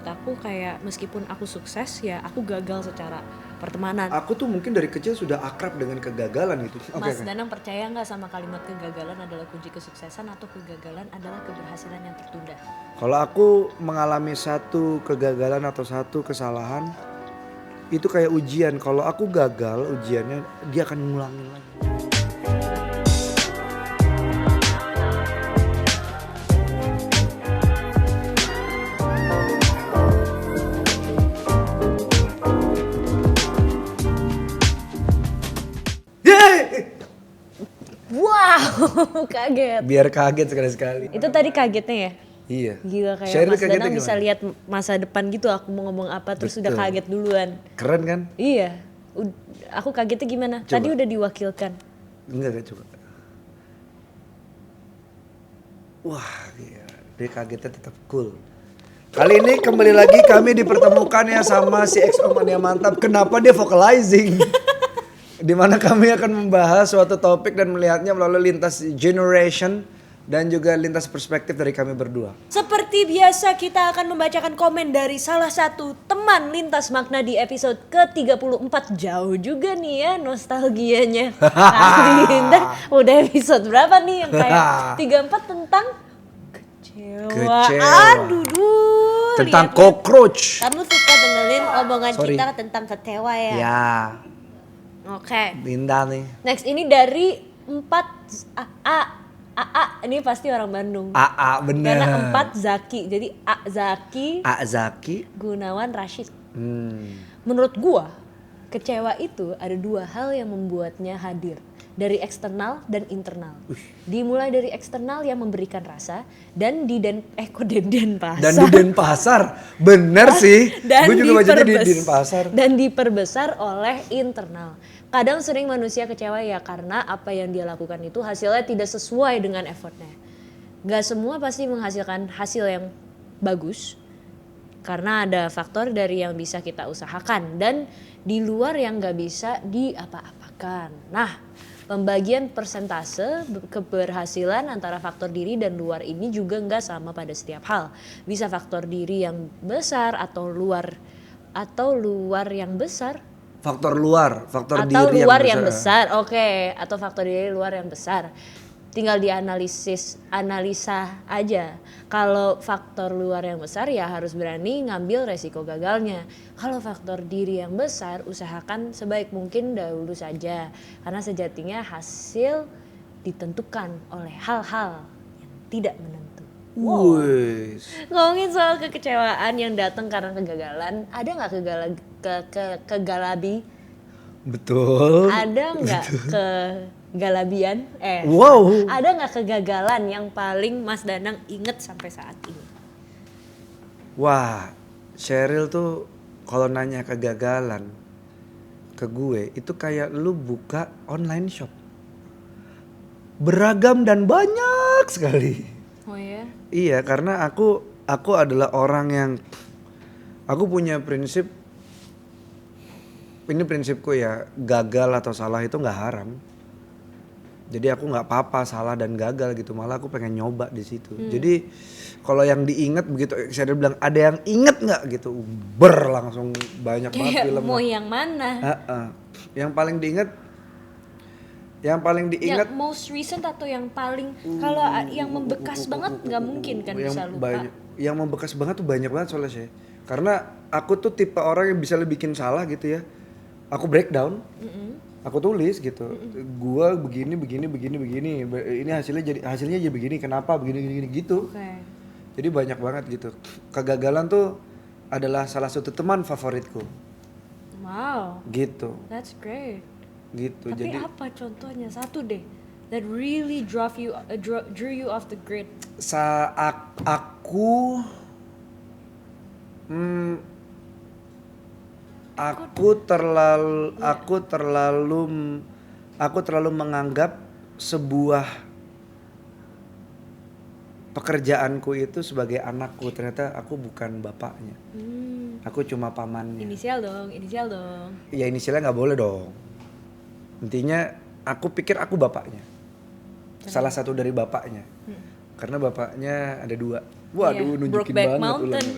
aku kayak meskipun aku sukses ya aku gagal secara pertemanan. Aku tuh mungkin dari kecil sudah akrab dengan kegagalan gitu. Mas Danang percaya nggak sama kalimat kegagalan adalah kunci kesuksesan atau kegagalan adalah keberhasilan yang tertunda? Kalau aku mengalami satu kegagalan atau satu kesalahan, itu kayak ujian. Kalau aku gagal ujiannya, dia akan ngulangin lagi. Wow, kaget. Biar kaget sekali-sekali. Itu tadi kagetnya ya? Iya. Gila kayak Sheryl Mas kagetnya Danang bisa gimana? lihat masa depan gitu aku mau ngomong apa terus udah Betul. kaget duluan. Keren kan? Iya. Aku kagetnya gimana? Coba. Tadi udah diwakilkan. Enggak coba. Wah, iya. Dia kagetnya tetap cool. Kali ini kembali lagi kami dipertemukan ya sama si XO Mania Mantap. Kenapa dia vocalizing? Dimana kami akan membahas suatu topik dan melihatnya melalui lintas generation dan juga lintas perspektif dari kami berdua. Seperti biasa kita akan membacakan komen dari salah satu teman lintas makna di episode ke-34. Jauh juga nih ya nostalgianya. Linda udah episode berapa nih yang kayak 34 tentang kecewa. Aduh duh. Tentang lihat. cockroach. Kamu suka dengerin omongan Sorry. kita tentang kecewa ya? Ya, Oke. Linda nih. Next ini dari 4 AA ini pasti orang Bandung. AA bener. Karena 4 Zaki. Jadi A Zaki, A Zaki. Gunawan, Rashid. Menurut gua, kecewa itu ada 2 hal yang membuatnya hadir. Dari eksternal dan internal. Dimulai dari eksternal yang memberikan rasa dan di Denpasar. Dan di Denpasar. Bener sih. Gue juga bacanya di Denpasar. Dan diperbesar oleh internal. Kadang sering manusia kecewa ya karena apa yang dia lakukan itu hasilnya tidak sesuai dengan effortnya. Gak semua pasti menghasilkan hasil yang bagus. Karena ada faktor dari yang bisa kita usahakan dan di luar yang gak bisa diapa-apakan. Nah, pembagian persentase keberhasilan antara faktor diri dan luar ini juga nggak sama pada setiap hal. Bisa faktor diri yang besar atau luar yang besar. Faktor luar, faktor Atau diri luar yang yang besar. Oke, atau faktor diri luar yang besar. Tinggal analisa aja. Kalau faktor luar yang besar ya harus berani ngambil resiko gagalnya. Kalau faktor diri yang besar usahakan sebaik mungkin dahulu saja. Karena sejatinya hasil ditentukan oleh hal-hal yang tidak menentu. Wow. Ngomongin soal kekecewaan yang datang karena kegagalan, ada nggak kegalabi? Betul. Ada nggak kegalabian? Wow. Ada nggak kegagalan yang paling Mas Danang inget sampai saat ini? Wah, Sheryl tuh kalau nanya kegagalan ke gue itu kayak lu buka online shop. Beragam dan banyak sekali. Oh ya? Iya, karena aku adalah orang yang aku punya prinsip. Ini prinsipku ya, gagal atau salah itu nggak haram. Jadi aku nggak apa-apa salah dan gagal gitu, malah aku pengen nyoba di situ. Jadi kalau yang diinget begitu, saya bilang ada yang inget nggak gitu, langsung banyak banget film. Mau yang mana? Yang paling diinget, Yang most recent atau yang paling kalau yang membekas banget nggak mungkin kan bisa lupa. Yang membekas banget tuh banyak banget soalnya sih. Karena aku tuh tipe orang yang bisa bikin salah gitu ya. Aku breakdown, aku tulis gitu. Gua begini. Ini hasilnya jadi begini. Kenapa begini gitu. Okay. Jadi banyak banget gitu. Kegagalan tuh adalah salah satu teman favoritku. Wow. Gitu. That's great. Gitu. Tapi Jadi apa contohnya satu deh that really drew you off the grid? saat aku terlalu menganggap sebuah pekerjaanku itu sebagai anakku. Ternyata aku bukan bapaknya. Aku cuma pamannya. Inisial dong. Ya inisialnya nggak boleh dong. Intinya aku pikir aku bapaknya. Salah satu dari bapaknya. Karena bapaknya ada 2. Waduh, nunjukin Brokeback banget Mountain. ulang.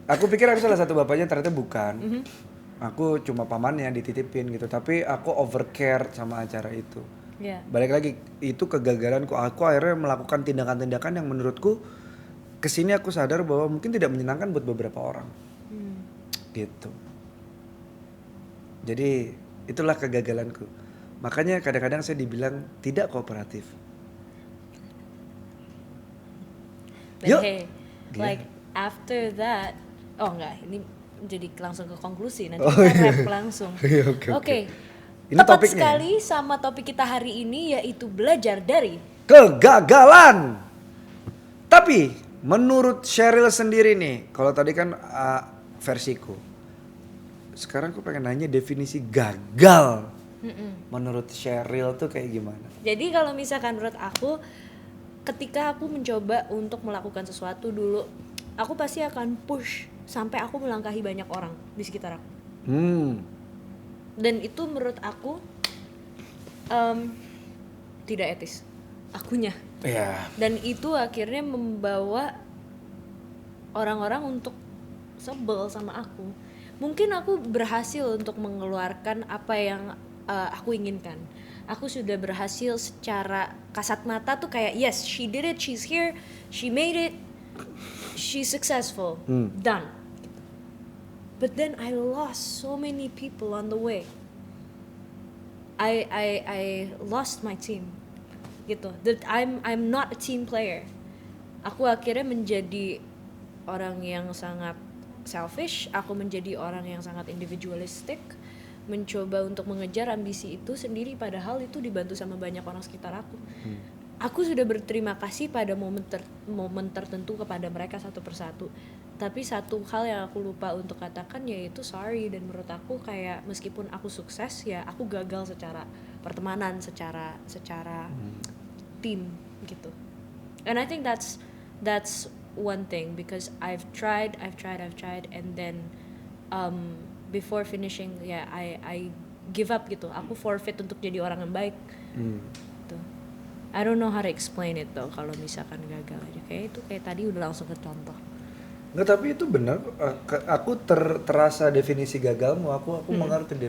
Aku pikir aku salah satu bapaknya, ternyata bukan. Aku cuma pamannya dititipin gitu, tapi aku overcare sama acara itu. Ya. Balik lagi, itu kegagalanku. Aku akhirnya melakukan tindakan-tindakan yang menurutku kesini aku sadar bahwa mungkin tidak menyenangkan buat beberapa orang. Gitu. Jadi itulah kegagalanku. Makanya kadang-kadang saya dibilang tidak kooperatif. But Yuk. hey, Gila. like after that, oh enggak, ini jadi langsung ke konklusi nanti Oh, kita iya. wrap langsung. Iya, oke. Oke. Ini Tepat topiknya ya? sekali sama topik kita hari ini yaitu belajar dari. Kegagalan. Tapi menurut Sheryl sendiri nih, kalau tadi kan versiku. Sekarang aku pengen nanya definisi gagal. Menurut Sheryl tuh kayak gimana? Jadi kalau misalkan menurut aku, ketika aku mencoba untuk melakukan sesuatu dulu, aku pasti akan push sampai aku melangkahi banyak orang di sekitar aku. Dan itu menurut aku tidak etis, akunya. Iya. Dan itu akhirnya membawa orang-orang untuk sebel sama aku. Mungkin aku berhasil untuk mengeluarkan apa yang aku inginkan. Aku sudah berhasil secara kasat mata tuh kayak yes, she did it, she's here, she made it, she's successful, done. But then I lost so many people on the way. I lost my team, gitu. That I'm not a team player. Aku akhirnya menjadi orang yang sangat selfish. Aku menjadi orang yang sangat individualistic, mencoba untuk mengejar ambisi itu sendiri. Padahal itu dibantu sama banyak orang sekitar aku. Aku sudah berterima kasih pada momen tertentu kepada mereka satu persatu. Tapi satu hal yang aku lupa untuk katakan yaitu sorry. Dan menurut aku kayak meskipun aku sukses ya aku gagal secara pertemanan, secara tim gitu. And I think that's one thing because I've tried and then before finishing ya I give up gitu. Aku forfeit untuk jadi orang yang baik. Gitu. I don't know how to explain it though kalau misalkan gagal aja. Kayak itu kayak tadi udah langsung ke contoh. Nggak, tapi itu benar. Aku terasa definisi gagalmu. Aku mengerti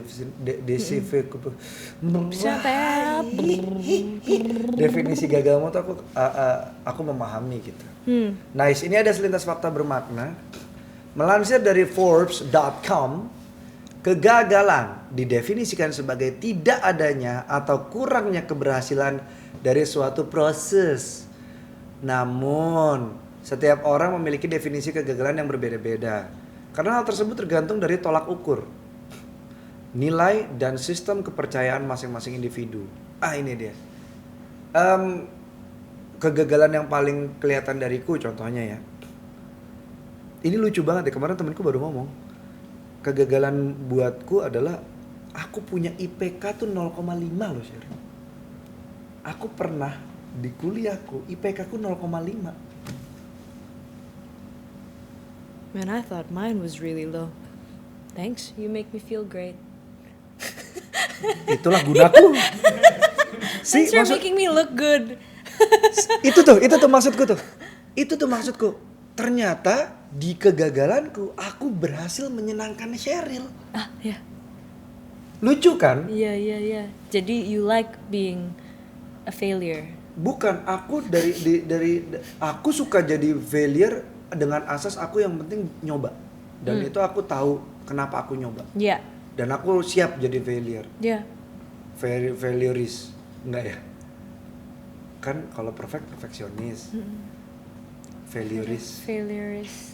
definisi gagalmu tuh aku memahami gitu. Nice. Ini ada selintas fakta bermakna. Melansir dari Forbes.com, kegagalan didefinisikan sebagai tidak adanya atau kurangnya keberhasilan dari suatu proses. Namun setiap orang memiliki definisi kegagalan yang berbeda-beda. Karena hal tersebut tergantung dari tolak ukur, nilai, dan sistem kepercayaan masing-masing individu. Ini dia. Kegagalan yang paling kelihatan dariku contohnya ya. Ini lucu banget ya, kemarin temanku baru ngomong. Kegagalan buatku adalah aku punya IPK tuh 0,5 loh, Sheryl. Aku pernah di kuliahku IPK ku 0,5. Man, I thought mine was really low. Thanks, you make me feel great. Itulah gunaku. Thanks for making me look good. Itu tuh maksudku tuh. Itu tuh maksudku. Ternyata di kegagalanku aku berhasil menyenangkan Sheryl. Ya. Lucu kan? Iya. Jadi you like being a failure. Bukan, aku aku suka jadi failure dengan asas aku yang penting nyoba. Dan itu aku tahu kenapa aku nyoba. Iya. Dan aku siap jadi failure. Iya. Failurist. Enggak ya? Kan kalau perfeksionis. Failurist.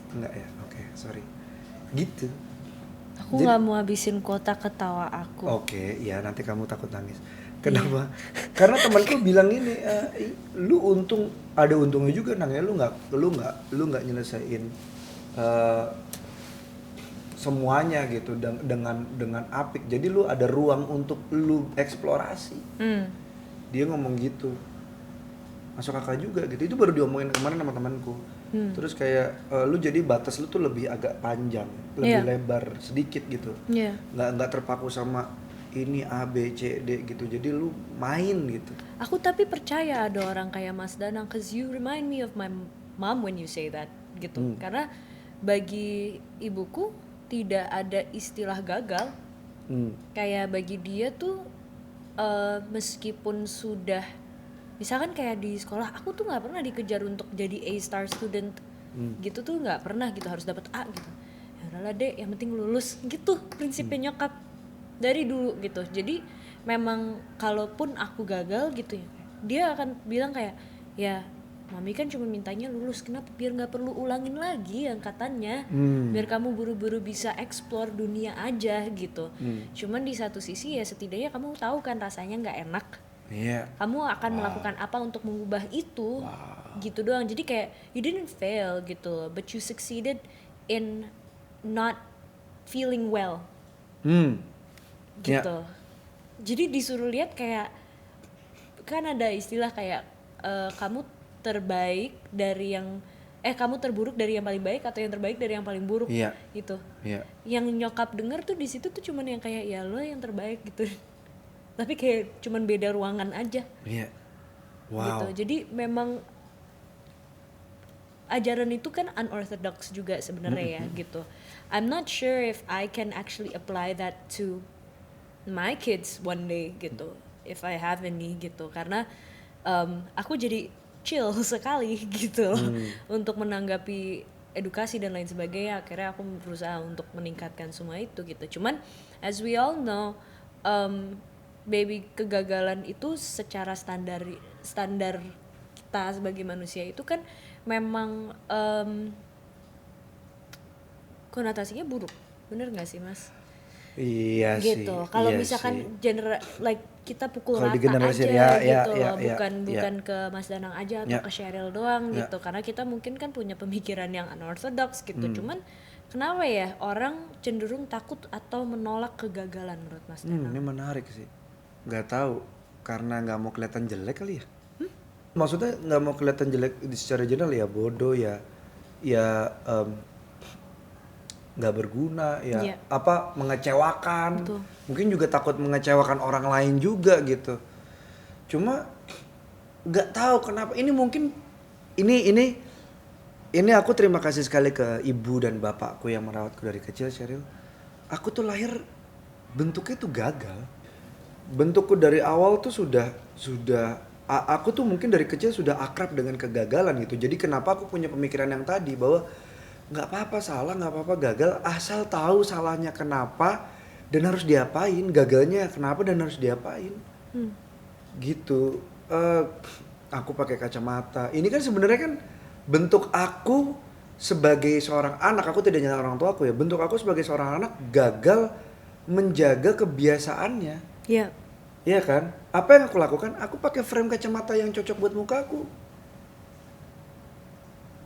Enggak ya? Oke, sorry. Gitu. Aku nggak mau habisin kuota ketawa aku. Oke, ya nanti kamu takut nangis. Kenapa? Karena temanku bilang ini, lu ada untungnya juga nangnya, lu nggak nyelesain semuanya gitu dengan apik. Jadi lu ada ruang untuk lu eksplorasi. Dia ngomong gitu. Masuk akal juga gitu. Itu baru diomongin kemarin sama temanku. Terus kayak lu jadi batas lu tuh lebih agak panjang, lebih lebar sedikit gitu. Nggak terpaku sama ini A B C D gitu. Jadi lu main gitu. Aku tapi percaya ada orang kayak Mas Danang, cause you remind me of my mom when you say that gitu. Karena bagi ibuku tidak ada istilah gagal. Kayak bagi dia tuh meskipun sudah misalkan kayak di sekolah aku tuh nggak pernah dikejar untuk jadi A star student gitu tuh nggak pernah gitu harus dapat A gitu. Ya udahlah deh yang penting lulus gitu prinsipnya nyokap dari dulu gitu. Jadi memang kalaupun aku gagal gitu ya dia akan bilang kayak ya mami kan cuma mintanya lulus, kenapa biar nggak perlu ulangin lagi angkatannya, biar kamu buru-buru bisa explore dunia aja gitu. Cuman di satu sisi ya setidaknya kamu tahu kan rasanya nggak enak, kamu akan melakukan apa untuk mengubah itu, gitu doang. Jadi kayak you didn't fail gitu, but you succeeded in not feeling well, gitu. Jadi disuruh lihat kayak kan ada istilah kayak kamu terbaik dari yang kamu terburuk dari yang paling baik atau yang terbaik dari yang paling buruk, gitu. Yang nyokap denger tuh di situ tuh cuman yang kayak ya lo yang terbaik gitu, tapi kayak cuman beda ruangan aja, gitu. Jadi memang ajaran itu kan unorthodox juga sebenarnya ya, gitu. I'm not sure if I can actually apply that to my kids one day gitu, if I have any gitu, karena aku jadi chill sekali gitu untuk menanggapi edukasi dan lain sebagainya. Akhirnya aku berusaha untuk meningkatkan semua itu gitu. Cuman as we all know, baby kegagalan itu secara standar kita sebagai manusia itu kan memang konotasinya buruk, bener nggak sih mas? Iya gitu. Kalau misalkan like kita pukul kalo rata aja gitu loh, bukan ke Mas Danang aja atau ke Sheryl doang gitu, karena kita mungkin kan punya pemikiran yang unorthodox gitu. Cuman kenapa ya orang cenderung takut atau menolak kegagalan menurut Mas Danang? Ini menarik sih, nggak tahu karena nggak mau kelihatan jelek kali ya. Maksudnya nggak mau kelihatan jelek secara general ya, bodoh ya nggak berguna ya, apa mengecewakan. Betul. Mungkin juga takut mengecewakan orang lain juga gitu. Cuma nggak tahu kenapa ini mungkin ini aku terima kasih sekali ke ibu dan bapakku yang merawatku dari kecil, Sheryl. Aku tuh lahir bentuknya tuh gagal. Bentukku dari awal tuh sudah aku tuh mungkin dari kecil sudah akrab dengan kegagalan gitu. Jadi kenapa aku punya pemikiran yang tadi bahwa nggak apa-apa salah, nggak apa-apa gagal, asal tahu salahnya kenapa dan harus diapain, gagalnya kenapa dan harus diapain, gitu. Aku pakai kacamata. Ini kan sebenarnya kan bentuk aku sebagai seorang anak. Aku tidak nyalahin orang tua aku ya. Bentuk aku sebagai seorang anak gagal menjaga kebiasaannya. Iya kan? Apa yang aku lakukan? Aku pakai frame kacamata yang cocok buat muka aku.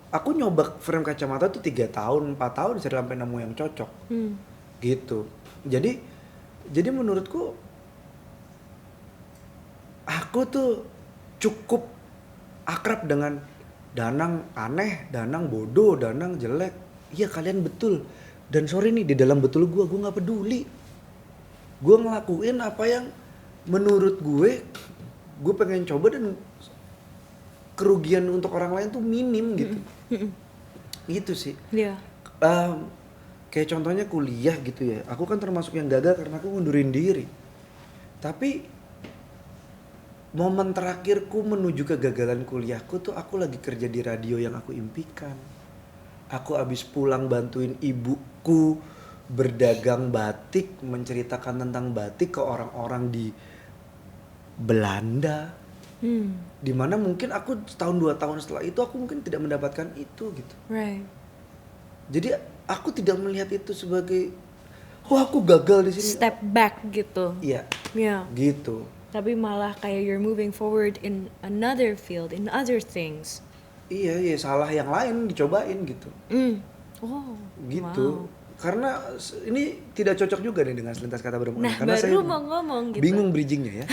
Aku nyoba frame kacamata tuh 3 tahun, 4 tahun sampai nemu yang cocok. Gitu. Jadi menurutku aku tuh cukup akrab dengan Danang aneh, Danang bodoh, Danang jelek. Iya kalian betul. Dan sorry nih, di dalam betul gue gak peduli. Gue ngelakuin apa yang menurut gue pengen coba dan kerugian untuk orang lain tuh minim gitu. Gitu sih. Kayak contohnya kuliah gitu ya. Aku kan termasuk yang gagal karena aku ngundurin diri. Tapi momen terakhirku menuju kegagalan kuliahku tuh aku lagi kerja di radio yang aku impikan. Aku abis pulang bantuin ibuku berdagang batik, menceritakan tentang batik ke orang-orang di Belanda. Dimana mungkin aku setahun 2 tahun setelah itu aku mungkin tidak mendapatkan itu gitu. Jadi aku tidak melihat itu sebagai aku gagal di sini. Step back gitu. Iya. Gitu. Tapi malah kayak you're moving forward in another field, in other things. Iya, salah yang lain dicobain gitu. Gitu. Wow. Karena ini tidak cocok juga nih dengan selintas kata bermakna. Nah, karena baru saya mau ngomong gitu. Bingung bridgingnya ya.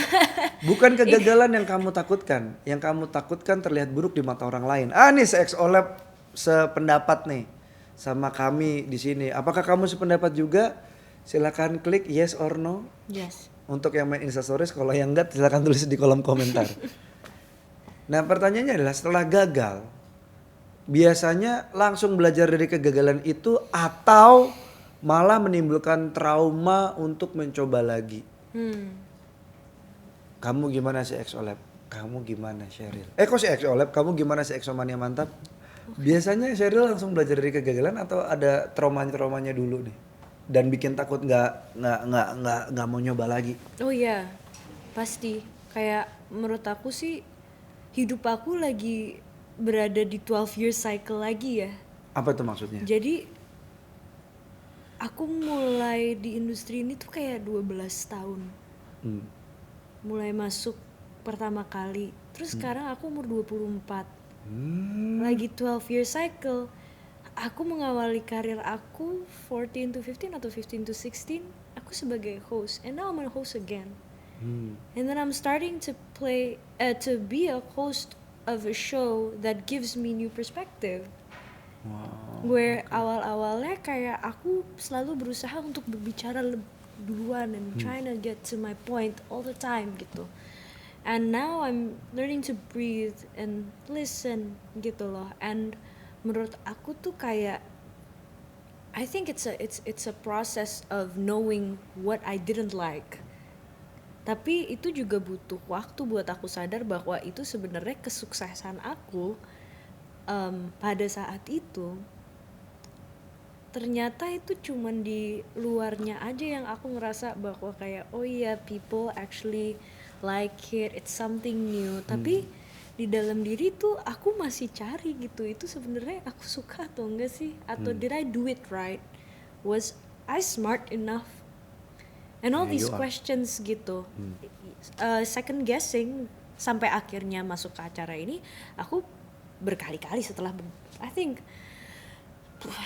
Bukan kegagalan yang kamu takutkan. Yang kamu takutkan terlihat buruk di mata orang lain. Nih se-Olep sependapat nih sama kami di sini. Apakah kamu sependapat juga? Silakan klik yes or no. Yes. Untuk yang main Instastories, kalau yang enggak silakan tulis di kolom komentar. Nah, pertanyaannya adalah setelah gagal, biasanya langsung belajar dari kegagalan itu atau malah menimbulkan trauma untuk mencoba lagi? Kamu gimana si XOLab? Kamu gimana Sheryl? Kok si XOLab? Kamu gimana si Exomania Mantap? Biasanya Sheryl langsung belajar dari kegagalan atau ada traumanya dulu nih? Dan bikin takut nggak mau nyoba lagi? Oh iya, pasti. Kayak menurut aku sih hidup aku lagi berada di 12 year cycle lagi ya. Apa itu maksudnya? Jadi aku mulai di industri ini tuh kayak 12 tahun. Mulai masuk pertama kali. Terus sekarang aku umur 24. Lagi 12 year cycle. Aku mengawali karir aku 14 to 15 atau 15 to 16 aku sebagai host, and now I'm a host again. And then I'm starting to be a host of a show that gives me new perspective. Where awal-awalnya kayak aku selalu berusaha untuk berbicara duluan and trying to get to my point all the time gitu. And now I'm learning to breathe and listen gitu loh. And menurut aku tuh kayak I think it's a process of knowing what I didn't like. Tapi itu juga butuh waktu buat aku sadar bahwa itu sebenarnya kesuksesan aku pada saat itu. Ternyata itu cuman di luarnya aja yang aku ngerasa bahwa kayak oh iya people actually like it, it's something new. Tapi di dalam diri tuh aku masih cari gitu, itu sebenarnya aku suka atau enggak sih, atau did I do it right, was I smart enough, and all these questions gitu. Second guessing sampai akhirnya masuk ke acara ini, aku berkali-kali setelah I think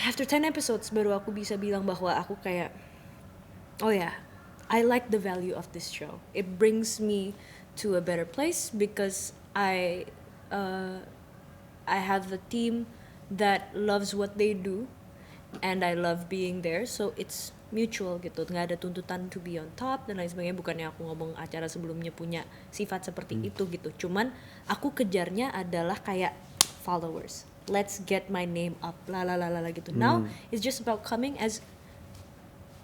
after 10 episodes baru aku bisa bilang bahwa aku kayak oh ya, I like the value of this show, it brings me to a better place because I have a team that loves what they do and I love being there, so it's mutual gitu, nggak ada tuntutan to be on top dan lain sebagainya. Bukannya aku ngomong acara sebelumnya punya sifat seperti itu gitu, cuman aku kejarnya adalah kayak followers, let's get my name up gitu. Now it's just about coming as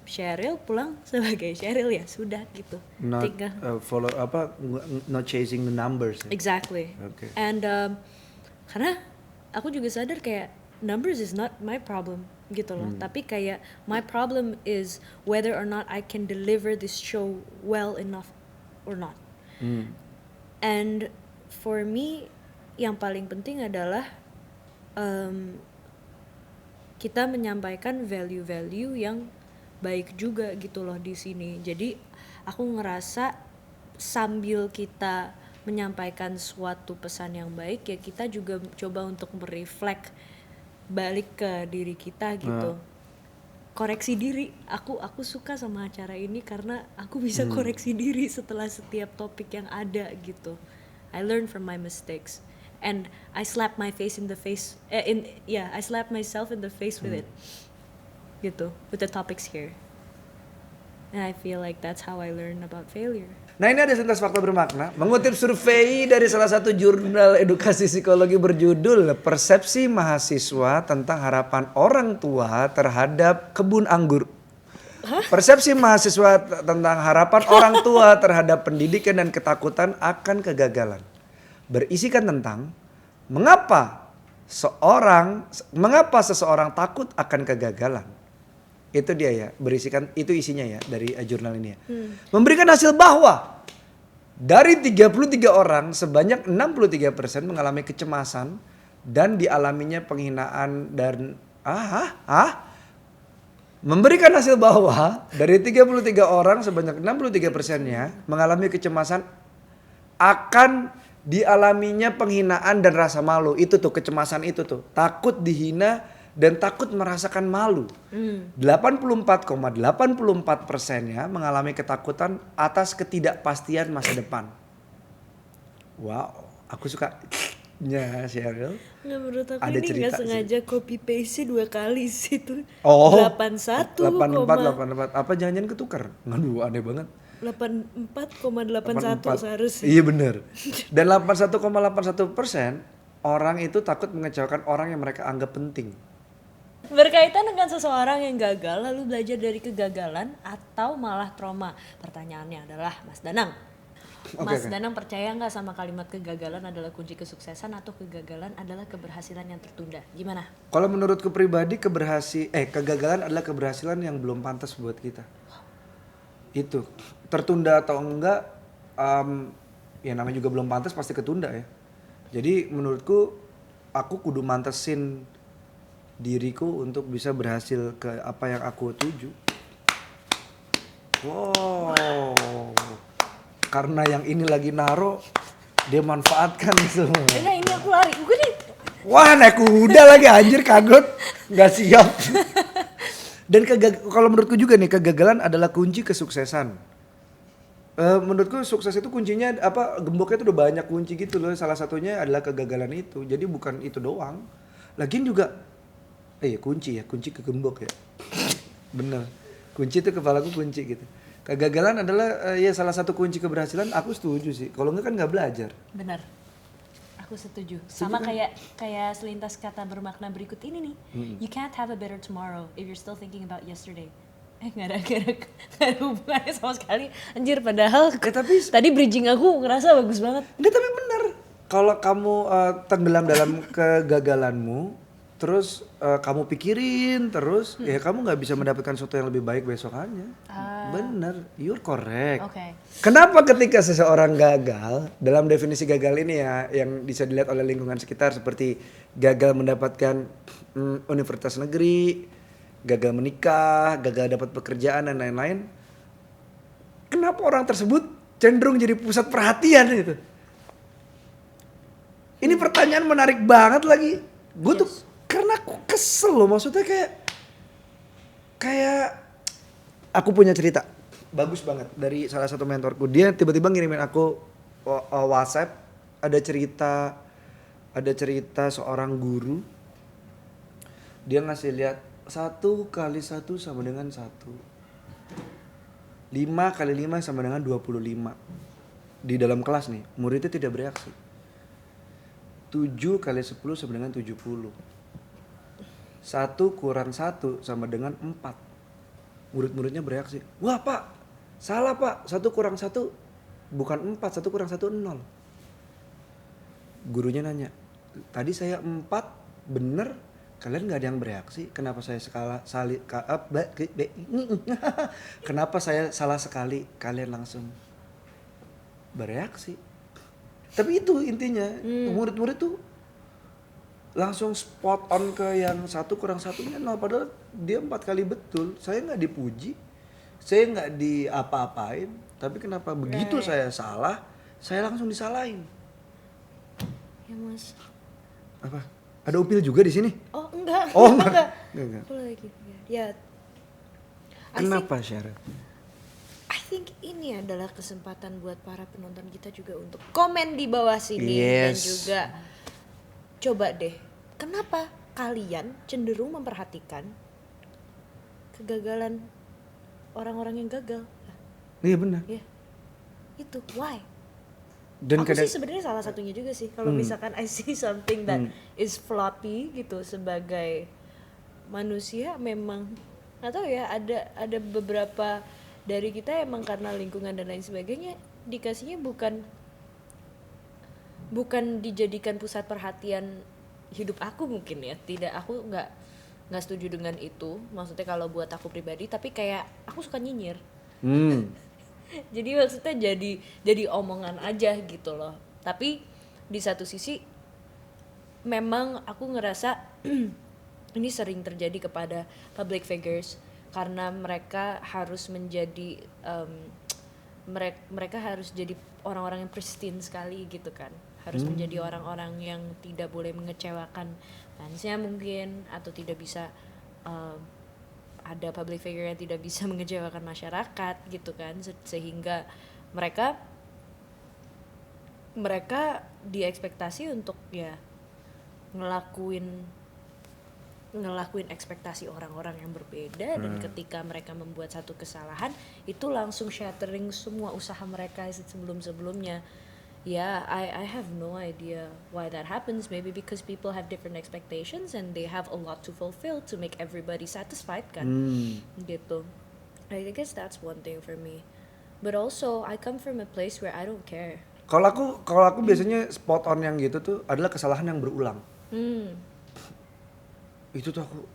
Sheryl, pulang sebagai Sheryl, ya sudah gitu. Not not chasing the numbers. Exactly. Okay. And karena aku juga sadar kayak numbers is not my problem gitu loh. Tapi kayak my problem is whether or not I can deliver this show well enough or not. And for me yang paling penting adalah kita menyampaikan value-value yang baik juga gitu loh di sini. Jadi aku ngerasa sambil kita menyampaikan suatu pesan yang baik ya kita juga coba untuk mereflek balik ke diri kita gitu. Koreksi diri. Aku suka sama acara ini karena aku bisa koreksi diri setelah setiap topik yang ada gitu. I learn from my mistakes and I slap my face in the face I slap myself in the face with it. Gitu, with the topics here. And I feel like that's how I learn about failure. Nah, ini ada selintas fakta bermakna mengutip survei dari salah satu jurnal edukasi psikologi berjudul Persepsi Mahasiswa tentang Harapan Orang Tua Terhadap Kebun Anggur. Persepsi mahasiswa tentang harapan orang tua terhadap pendidikan dan ketakutan akan kegagalan. Berisikan tentang mengapa seseorang takut akan kegagalan. Itu dia ya, berisikan itu isinya ya dari jurnal ini ya. Memberikan hasil bahwa dari 33 orang sebanyak 63% mengalami kecemasan dan dialaminya penghinaan dan memberikan hasil bahwa dari 33 orang sebanyak 63%-nya mengalami kecemasan akan dialaminya penghinaan dan rasa malu. Itu tuh kecemasan itu tuh, takut dihina dan takut merasakan malu. 84,84%-nya mengalami ketakutan atas ketidakpastian masa depan. Wow, aku suka nya Sheryl. Nggak, menurut aku Ada ini cerita nggak sengaja copy paste 2 kali sih tuh. Oh, 84, 84. Apa jangan-jangan ketukar? Aduh, aneh banget. 84,81 seharusnya. Iya bener. Dan 81,81% orang itu takut mengecewakan orang yang mereka anggap penting. Berkaitan dengan seseorang yang gagal lalu belajar dari kegagalan atau malah trauma. Pertanyaannya adalah Mas Danang. Mas Oke. Danang percaya nggak sama kalimat kegagalan adalah kunci kesuksesan atau kegagalan adalah keberhasilan yang tertunda? Gimana? Kalau menurutku pribadi kegagalan adalah keberhasilan yang belum pantas buat kita. Itu tertunda atau enggak, ya namanya juga belum pantas pasti ketunda ya. Jadi menurutku aku kudu mantesin diriku untuk bisa berhasil ke apa yang aku tuju. Wow. Karena yang ini lagi naro, dia manfaatkan semua. Nah ini aku lari, gue nih. Wah naik kuda lagi anjir, kaget, nggak siap. Dan kalau menurutku juga nih, kegagalan adalah kunci kesuksesan. Menurutku sukses itu kuncinya gemboknya itu udah banyak kunci gitu loh. Salah satunya adalah kegagalan itu. Jadi bukan itu doang. Lagian juga kunci ke gembok ya. Bener. Kunci itu kepalaku kunci gitu. Kegagalan adalah ya salah satu kunci keberhasilan. Aku setuju sih. Kalau enggak kan nggak belajar. Benar. Aku setuju. Sama kan? kayak selintas kata bermakna berikut ini nih. You can't have a better tomorrow if you're still thinking about yesterday. Nggak ada hubungannya sama sekali. Anjir, padahal tapi tadi bridging aku ngerasa bagus banget. Enggak, tapi bener. Kalau kamu tenggelam dalam kegagalanmu, terus kamu pikirin terus, ya kamu nggak bisa mendapatkan sesuatu yang lebih baik besokannya. Bener, you're correct. Oke. Kenapa ketika seseorang gagal, dalam definisi gagal ini ya, yang bisa dilihat oleh lingkungan sekitar seperti gagal mendapatkan universitas negeri, gagal menikah, gagal dapat pekerjaan dan lain-lain. Kenapa orang tersebut cenderung jadi pusat perhatian gitu? Ini pertanyaan menarik banget lagi. Gue tuh karena aku kesel loh, maksudnya kayak aku punya cerita bagus banget dari salah satu mentorku. Dia tiba-tiba ngirimin aku WhatsApp, ada cerita seorang guru. Dia ngasih lihat 1 kali 1 sama dengan 1. 5 kali 5 sama dengan 25. Di dalam kelas nih, muridnya tidak bereaksi. 7 kali 10 sama dengan 70. 1 kurang 1 sama dengan 4. Murid-muridnya bereaksi. Wah pak, salah pak. 1 kurang 1 bukan 4, 1 kurang 1 0. Gurunya nanya, tadi saya 4 bener, kalian gak ada yang bereaksi. Kenapa saya kenapa saya salah sekali, kalian langsung bereaksi. Tapi itu intinya, murid-murid tuh langsung spot on ke yang 1 kurang 1-nya 0. Padahal dia 4 kali betul. Saya gak dipuji, saya gak diapa-apain. Tapi kenapa begitu saya salah, saya langsung disalahin. Ya mas. Apa? Ada upil juga di sini? Oh enggak. Oh enggak. Enggak. Aku lagi. Ya. Kenapa Syara? I think ini adalah kesempatan buat para penonton kita juga untuk komen di bawah sini. Dan juga coba deh, kenapa kalian cenderung memperhatikan kegagalan orang-orang yang gagal? Iya benar. Ya, itu why? Dan aku sih sebenarnya salah satunya juga sih. Kalau misalkan I see something that is floppy gitu sebagai manusia, memang nggak tahu ya, ada beberapa dari kita emang karena lingkungan dan lain sebagainya dikasihnya bukan dijadikan pusat perhatian hidup aku mungkin ya. Tidak, aku nggak setuju dengan itu. Maksudnya kalau buat aku pribadi, tapi kayak aku suka nyinyir. Jadi maksudnya jadi omongan aja gitu loh. Tapi di satu sisi memang aku ngerasa ini sering terjadi kepada public figures karena mereka harus menjadi mereka harus jadi orang-orang yang pristine sekali gitu kan. Harus menjadi orang-orang yang tidak boleh mengecewakan fansnya mungkin, atau tidak bisa ada public figure yang tidak bisa mengecewakan masyarakat gitu kan, sehingga mereka diekspektasi untuk ya ngelakuin ekspektasi orang-orang yang berbeda. Dan ketika mereka membuat satu kesalahan itu langsung shattering semua usaha mereka sebelum-sebelumnya Yeah, I have no idea why that happens. Maybe because people have different expectations and they have a lot to fulfill to make everybody satisfied kan. Gitu. I guess that's one thing for me. But also I come from a place where I don't care. Kalau aku biasanya spot on yang gitu tuh adalah kesalahan yang berulang. Itu tuh aku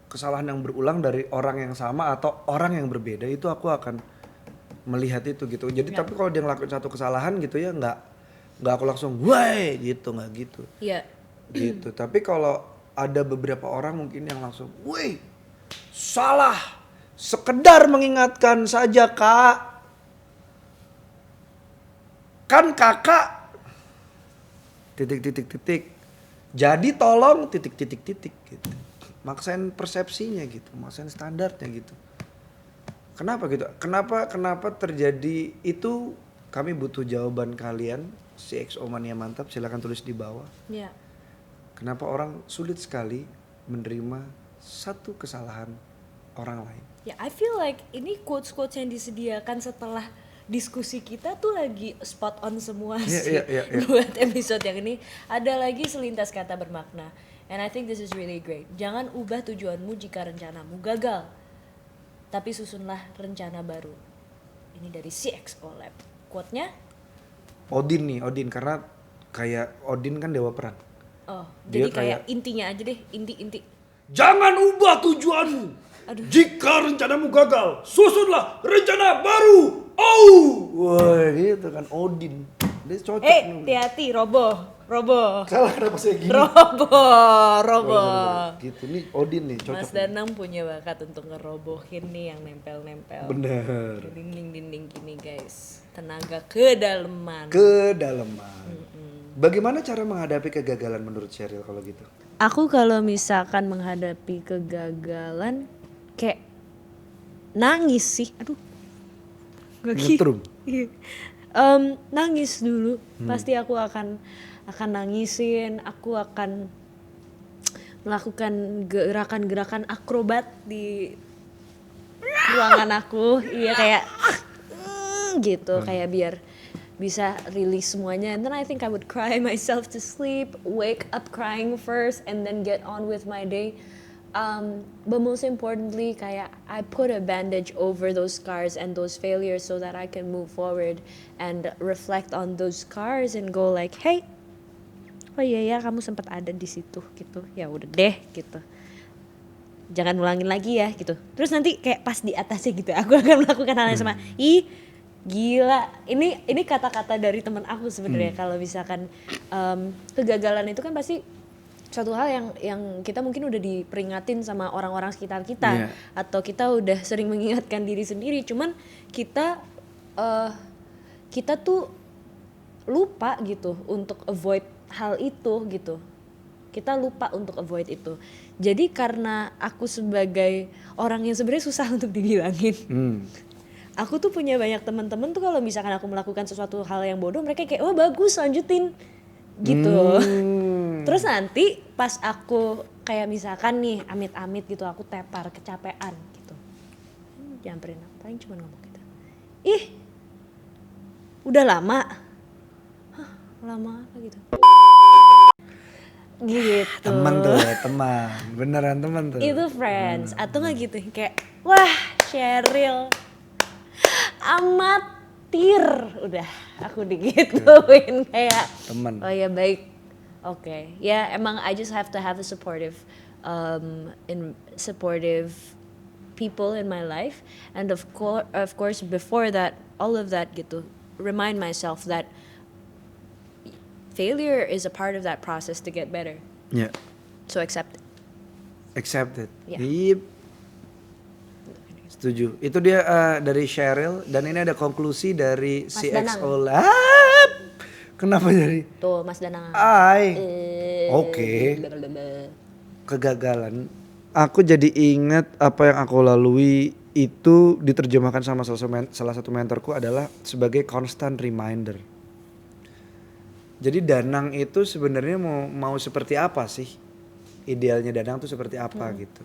kesalahan yang berulang dari orang yang sama atau orang yang berbeda itu aku akan melihat itu gitu. Jadi tapi kalau dia ngelakuin satu kesalahan gitu ya nggak aku langsung woi gitu, nggak gitu. Iya. Gitu. Tapi kalau ada beberapa orang mungkin yang langsung woi salah, sekedar mengingatkan saja kak, kan kakak titik jadi tolong titik gitu, maksain persepsinya gitu, maksain standarnya gitu. Kenapa gitu? Kenapa terjadi itu? Kami butuh jawaban kalian, si XO Mania Mantap, silakan tulis di bawah. Iya. Kenapa orang sulit sekali menerima satu kesalahan orang lain? Ya, I feel like ini quotes-quotes yang disediakan setelah diskusi kita tuh lagi spot on semua sih. Iya. Buat episode yang ini ada lagi selintas kata bermakna. And I think this is really great. Jangan ubah tujuanmu jika rencanamu gagal. Tapi susunlah rencana baru. Ini dari CXO Lab. Quote-nya? Odin karena kayak Odin kan dewa perang. Oh, Dia jadi kayak intinya aja deh, inti. Jangan ubah tujuanmu. Jika rencanamu gagal, susunlah rencana baru. Oh, wah gitu kan Odin. Dia cocok. Hati-hati, roboh. Salah kenapa saya gini? Roboh. Gitu nih Odin nih cocok. Mas Danang punya bakat untuk ngerobohin nih yang nempel-nempel. Bener. Dinding-dinding gini guys. Tenaga kedalaman. Bagaimana cara menghadapi kegagalan menurut Sheryl kalau gitu? Aku kalau misalkan menghadapi kegagalan kayak nangis sih. Aduh. Gak gitu. Nangis dulu. Pasti aku akan nangisin, aku akan melakukan gerakan-gerakan akrobat di ruangan aku. Iya kayak gitu, kayak biar bisa release semuanya. And then I think I would cry myself to sleep, wake up crying first and then get on with my day. But most importantly kayak I put a bandage over those scars and those failures so that I can move forward and reflect on those scars and go like, hey, oh iya ya kamu sempat ada di situ gitu, ya udah deh gitu, jangan ulangin lagi ya gitu. Terus nanti kayak pas di atasnya gitu aku akan melakukan hal yang sama. Ih gila, ini kata-kata dari teman aku sebenarnya. Kalau misalkan kegagalan itu kan pasti suatu hal yang kita mungkin udah diperingatin sama orang-orang sekitar kita, atau kita udah sering mengingatkan diri sendiri, cuman kita tuh lupa gitu untuk avoid hal itu gitu. Kita lupa untuk avoid itu. Jadi karena aku sebagai orang yang sebenarnya susah untuk dibilangin, aku tuh punya banyak teman-teman tuh kalau misalkan aku melakukan sesuatu hal yang bodoh, mereka kayak oh bagus lanjutin gitu. Terus nanti pas aku kayak misalkan nih amit-amit gitu aku tepar kecapean gitu, nyamperin aku paling cuma ngomong gitu, ih udah lama. Hah, lama apa gitu. Gitu. Teman beneran teman tuh. Itu friends, atau nggak gitu kayak wah Sheryl amatir, udah aku digituin kayak teman. oh ya baik, oke. Ya emang I just have to have a supportive people in my life, and of course before that, all of that gitu, remind myself that failure is a part of that process to get better. Yeah. So accept it. Accept it. Yeah. Yep. Setuju. Itu dia dari Sheryl, dan ini ada konklusi dari Mas CXO Lab. Kenapa dari? Tuh Mas Danang. Oke. Kegagalan. Aku jadi ingat apa yang aku lalui itu diterjemahkan sama salah satu mentorku adalah sebagai constant reminder. Jadi Danang itu sebenarnya mau seperti apa sih? Idealnya Danang tuh seperti apa gitu.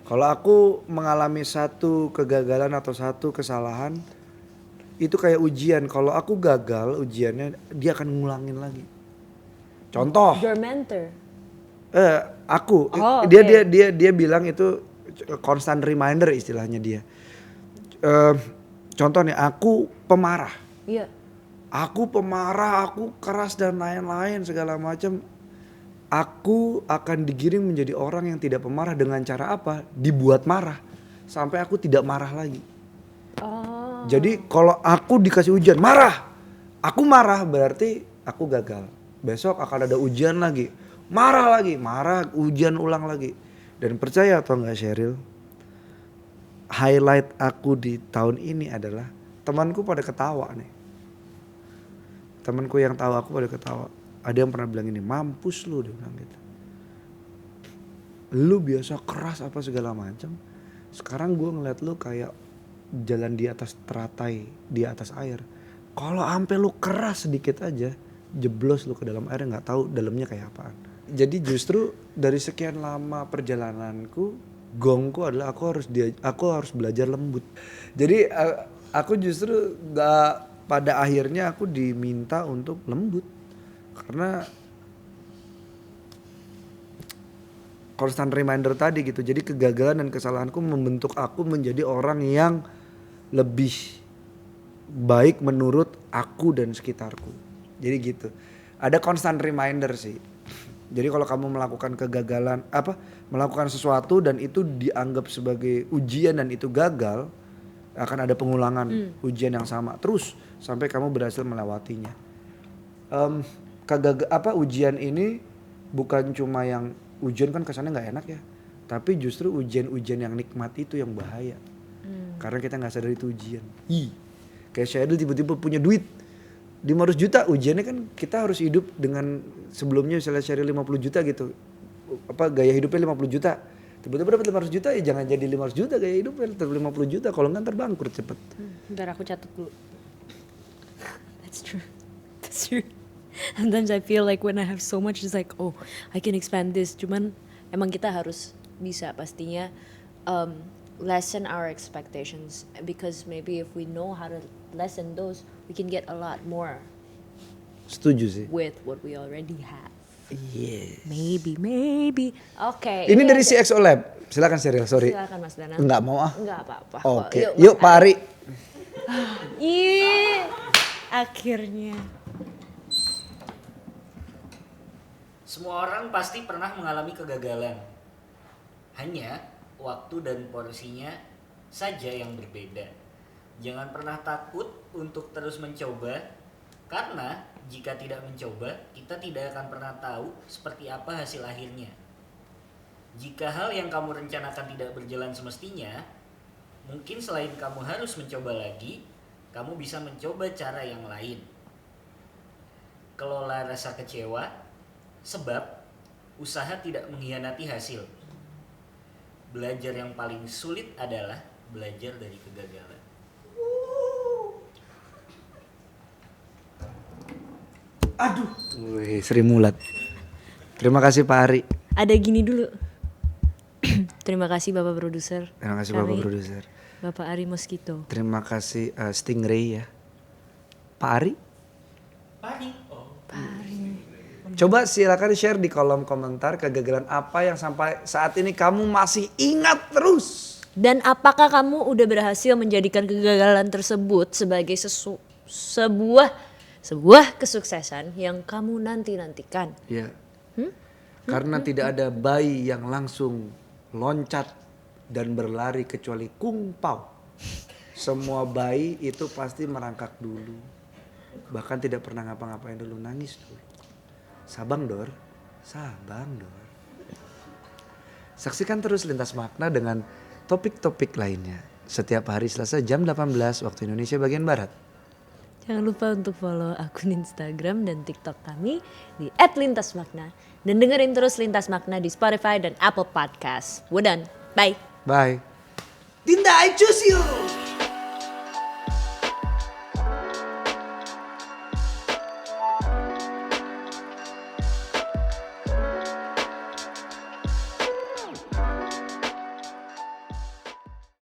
Kalau aku mengalami satu kegagalan atau satu kesalahan, itu kayak ujian. Kalau aku gagal ujiannya, dia akan ngulangin lagi. Contoh, Your mentor. aku, Oh, dia bilang itu constant reminder istilahnya dia. Contoh nih, aku pemarah. Iya. Aku pemarah, aku keras dan lain-lain segala macam. Aku akan digiring menjadi orang yang tidak pemarah dengan cara apa? Dibuat marah sampai aku tidak marah lagi. Oh. Jadi kalau aku dikasih ujian marah, aku marah berarti aku gagal. Besok akan ada ujian lagi, marah, ujian ulang lagi. Dan percaya atau enggak Sheryl, highlight aku di tahun ini adalah temanku pada ketawa nih. Temanku yang tahu aku pada ketawa. Ada yang pernah bilang ini, mampus lu, dia bilang gitu. Lu biasa keras apa segala macam. Sekarang gue ngeliat lu kayak jalan di atas teratai, di atas air. Kalau ampe lu keras sedikit aja, jeblos lu ke dalam air, nggak tahu dalamnya kayak apaan. Jadi justru dari sekian lama perjalananku, gongku adalah aku harus belajar lembut. Jadi aku justru pada akhirnya aku diminta untuk lembut. Karena constant reminder tadi gitu. Jadi kegagalan dan kesalahanku membentuk aku menjadi orang yang lebih baik menurut aku dan sekitarku. Jadi gitu. Ada constant reminder sih. Jadi kalau kamu melakukan kegagalan, melakukan sesuatu dan itu dianggap sebagai ujian dan itu gagal, akan ada pengulangan ujian yang sama terus sampai kamu berhasil melewatinya. Ujian ini bukan cuma yang ujian kan kesannya nggak enak ya, tapi justru ujian-ujian yang nikmat itu yang bahaya. Karena kita nggak sadar itu ujian. Kayak Sheryl tiba-tiba punya duit 500 juta, ujiannya kan kita harus hidup dengan sebelumnya misalnya Sheryl 50 juta gitu. Gaya hidupnya 50 juta. Tiba-tiba dapat 500 juta ya jangan jadi 500 juta gaya hidupnya, tetap 50 juta kalau nggak ntar bangkrut cepet. Bentar aku catat dulu. That's true. Sometimes I feel like when I have so much, it's like, oh, I can expand this. Cuman emang kita harus bisa pastinya lessen our expectations. Because maybe if we know how to lessen those, we can get a lot more. Setuju sih. With what we already have. Yes. Maybe. Oke. Ini dari CXO Lab. Silakan Sheryl, sorry. Silakan Mas Dana. Enggak mau ah. Enggak apa-apa. Oke. Yuk Pak Ari. Akhirnya. Semua orang pasti pernah mengalami kegagalan. Hanya waktu dan porsinya saja yang berbeda. Jangan pernah takut untuk terus mencoba, karena jika tidak mencoba, kita tidak akan pernah tahu seperti apa hasil akhirnya. Jika hal yang kamu rencanakan tidak berjalan semestinya, mungkin selain kamu harus mencoba lagi, kamu bisa mencoba cara yang lain. Kelola rasa kecewa, sebab usaha tidak mengkhianati hasil. Belajar yang paling sulit adalah belajar dari kegagalan. Aduh. Wih, Sri Mulat. Terima kasih Pak Ari. Ada gini dulu. Terima kasih Bapak Produser. Terima kasih Bapak Produser. Bapak Ari Mosquito. Terima kasih Stingray ya. Pak Ari? Pak Ari. Coba silakan share di kolom komentar kegagalan apa yang sampai saat ini kamu masih ingat terus. Dan apakah kamu udah berhasil menjadikan kegagalan tersebut sebagai sebuah kesuksesan yang kamu nantikan? Iya. Karena tidak ada bayi yang langsung loncat dan berlari kecuali Kung Pao. Semua bayi itu pasti merangkak dulu. Bahkan tidak pernah ngapa-ngapain dulu, nangis dulu. Sabang Dor. Saksikan terus Lintas Makna dengan topik-topik lainnya. Setiap hari Selasa jam 18 waktu Indonesia bagian Barat. Jangan lupa untuk follow akun Instagram dan TikTok kami di @lintasmakna. Dan dengerin terus Lintas Makna di Spotify dan Apple Podcast. We're done. Bye. Bye. Dinda, I choose you.